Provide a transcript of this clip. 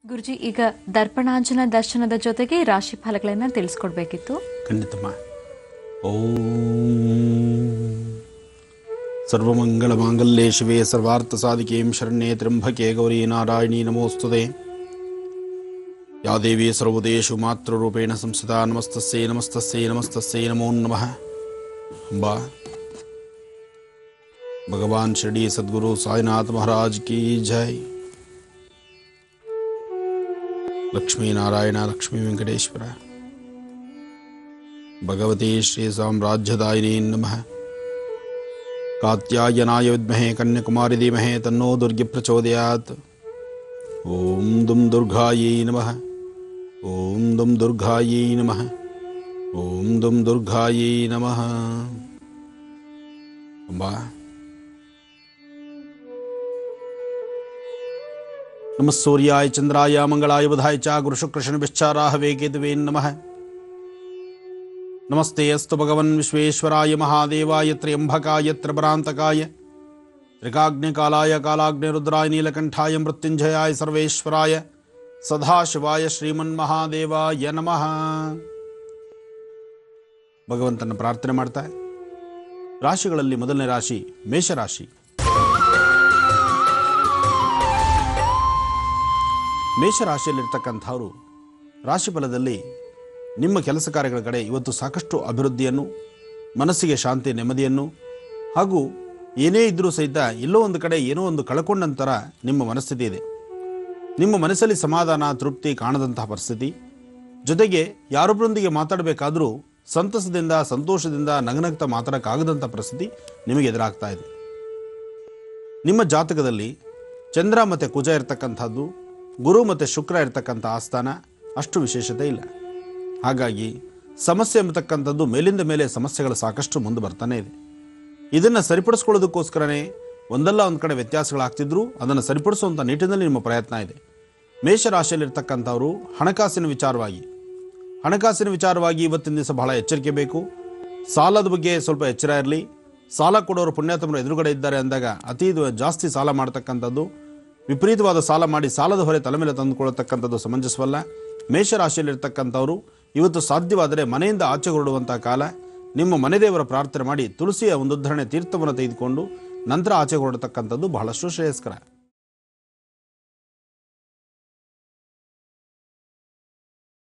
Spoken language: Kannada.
ಗುರುಜಿ, ಈಗ ದರ್ಪಣಾಂಜನ ದರ್ಶನದ ಜೊತೆಗೆ ರಾಶಿ ಫಲಗಳನ್ನು ತಿಳಿಸ್ಕೊಡ್ಬೇಕಿತ್ತು. ಖಂಡಿತಮ್ಮ. ಓಂ ಸರ್ವಮಂಗಳ ಮಾಂಗಲ್ಯೇ ಶಿವೆ ಸರ್ವಾರ್ಥ ಸಾಧಿಕೆಂ ಶರಣ್ಯೇ ತ್ರ್ಯಂಬಕೆ ಗೌರಿ ನಾರಾಯಣಿ ನಮೋಸ್ತುತೆ. ಯಾ ದೇವಿ ಸರ್ವದೇಶು ಮಾತೃರೂಪೇಣ ಸಂಸ್ಥಿತಾ ನಮಸ್ತಸ್ಯೈ ನಮಸ್ತಸ್ಯೈ ನಮಸ್ತಸ್ಯೈ ನಮೋ ನಮಃ. ಅಂಬಾ ಭಗವಾನ್ ಶಿರಡಿ ಸದ್ಗುರು ಸಾಯಿನಾಥ್ ಮಹಾರಾಜ್ ಕಿ ಜೈ. ಲಕ್ಷ್ಮೀ ನಾರಾಯಣ ಲಕ್ಷ್ಮೀ ವೆಂಕಟೇಶ್ವರ ಭಗವತಿ ಶ್ರೀ ಸಾಮ್ರಾಜ್ಯದಾಯಿನೇ ನಮಃ. ಕಾತ್ಯಾಯನಾಯ ವಿದ್ಮಹೇ ಕನ್ಯಾಕುಮಾರಿ ಧೀಮಹಿ ತನ್ನೋ ದುರ್ಗೆ ಪ್ರಚೋದಯಾತ್. ಓಂ ದುಂ ದುರ್ಗಾಯೈ ನಮಃ. ಓಂ ದುಂ ದುರ್ಗಾಯೈ ನಮಃ. ಓಂ ದುಂ ದುರ್ಗಾಯೈ ನಮಃ. ಅಂಬಾ ನಮಃ ಸೂರ್ಯಾಯ ಚಂದ್ರಾಯ ಮಂಗಳಾಯ ಬುಧಾಯ ಚ ಗುರು ಶುಕ್ರ ಶನಿಶ್ಚ ರಾಹವೇ ಕೇತುವೇ ನಮಃ. ನಮಸ್ತೆ ಅಸ್ತು ಭಗವನ್ ವಿಶ್ವೇಶ್ವರಾಯ ಮಹಾದೇವಾಯ ತ್ರ್ಯಂಬಕಾಯ ತ್ರಿಪರಾಂತಕಾಯ ತ್ರಿಕಾಗ್ನಿಕಾಲಾಯ ಕಾಲಾಗ್ನಿ ರುದ್ರಾಯ ನೀಲಕಂಠಾಯ ಮೃತ್ಯುಂಜಯಾಯ ಸರ್ವೇಶ್ವರಾಯ ಸದಾಶಿವಾಯ ಶ್ರೀಮನ್ಮಹಾದೇವಾಯ ನಮಃ. ಭಗವಂತನ ಪ್ರಾರ್ಥನೆ ಮಾಡ್ತಾ, ರಾಶಿಗಳಲ್ಲಿ ಮೊದಲನೇ ರಾಶಿ ಮೇಷರಾಶಿ. ಮೇಷರಾಶಿಯಲ್ಲಿರ್ತಕ್ಕಂಥವರು ರಾಶಿಫಲದಲ್ಲಿ ನಿಮ್ಮ ಕೆಲಸ ಕಾರ್ಯಗಳ ಕಡೆ ಇವತ್ತು ಸಾಕಷ್ಟು ಅಭಿವೃದ್ಧಿಯನ್ನು, ಮನಸ್ಸಿಗೆ ಶಾಂತಿ ನೆಮ್ಮದಿಯನ್ನು, ಹಾಗೂ ಏನೇ ಇದ್ದರೂ ಸಹಿತ ಎಲ್ಲೋ ಒಂದು ಕಡೆ ಏನೋ ಒಂದು ಕಳ್ಕೊಂಡಂತರ ನಿಮ್ಮ ಮನಸ್ಥಿತಿ ಇದೆ. ನಿಮ್ಮ ಮನಸ್ಸಲ್ಲಿ ಸಮಾಧಾನ ತೃಪ್ತಿ ಕಾಣದಂತಹ ಪರಿಸ್ಥಿತಿ, ಜೊತೆಗೆ ಯಾರೊಬ್ಬರೊಂದಿಗೆ ಮಾತಾಡಬೇಕಾದರೂ ಸಂತಸದಿಂದ ಸಂತೋಷದಿಂದ ನಗನಗ್ತಾ ಮಾತಾಡೋಕ್ಕಾಗದಂಥ ಪರಿಸ್ಥಿತಿ ನಿಮಗೆ ಎದುರಾಗ್ತಾ ಇದೆ. ನಿಮ್ಮ ಜಾತಕದಲ್ಲಿ ಚಂದ್ರ ಮತ್ತು ಕುಜ ಇರತಕ್ಕಂಥದ್ದು, ಗುರು ಮತ್ತು ಶುಕ್ರ ಇರತಕ್ಕಂಥ ಆಸ್ಥಾನ ಅಷ್ಟು ವಿಶೇಷತೆ ಇಲ್ಲ. ಹಾಗಾಗಿ ಸಮಸ್ಯೆ ಎಂಬತಕ್ಕಂಥದ್ದು ಮೇಲಿಂದ ಮೇಲೆ ಸಮಸ್ಯೆಗಳು ಸಾಕಷ್ಟು ಮುಂದೆ ಬರ್ತಾನೆ ಇದೆ. ಇದನ್ನು ಸರಿಪಡಿಸ್ಕೊಳ್ಳೋದಕ್ಕೋಸ್ಕರನೇ ಒಂದಲ್ಲ ಒಂದು ಕಡೆ ವ್ಯತ್ಯಾಸಗಳಾಗ್ತಿದ್ರು ಅದನ್ನು ಸರಿಪಡಿಸುವಂಥ ನಿಟ್ಟಿನಲ್ಲಿ ನಿಮ್ಮ ಪ್ರಯತ್ನ ಇದೆ. ಮೇಷರಾಶಿಯಲ್ಲಿರ್ತಕ್ಕಂಥವರು ಹಣಕಾಸಿನ ವಿಚಾರವಾಗಿ ಇವತ್ತಿನ ದಿವಸ ಬಹಳ ಎಚ್ಚರಿಕೆ ಬೇಕು. ಸಾಲದ ಬಗ್ಗೆ ಸ್ವಲ್ಪ ಎಚ್ಚರ ಇರಲಿ. ಸಾಲ ಕೊಡೋರು ಪುಣ್ಯಾತ್ಮರು ಎದುರುಗಡೆ ಇದ್ದಾರೆ ಅಂದಾಗ ಅತಿ ಜಾಸ್ತಿ ಸಾಲ ಮಾಡ್ತಕ್ಕಂಥದ್ದು, ವಿಪರೀತವಾದ ಸಾಲ ಮಾಡಿ ಸಾಲದ ಹೊರೆ ತಲೆ ಮೇಲೆ ತಂದುಕೊಳ್ಳತಕ್ಕಂಥದ್ದು ಸಮಂಜಸವಲ್ಲ. ಮೇಷರಾಶಿಯಲ್ಲಿರ್ತಕ್ಕಂಥವರು ಇವತ್ತು ಸಾಧ್ಯವಾದರೆ ಮನೆಯಿಂದ ಆಚೆ ಹೊರಡುವಂಥ ಕಾಲ. ನಿಮ್ಮ ಮನೆದೇವರ ಪ್ರಾರ್ಥನೆ ಮಾಡಿ ತುಳಸಿಯ ಒಂದು ಉದ್ಧರಣೆ ತೀರ್ಥವನ್ನು ತೆಗೆದುಕೊಂಡು ನಂತರ ಆಚೆ ಹೊರಡತಕ್ಕಂಥದ್ದು ಬಹಳಷ್ಟು ಶ್ರೇಯಸ್ಕರ.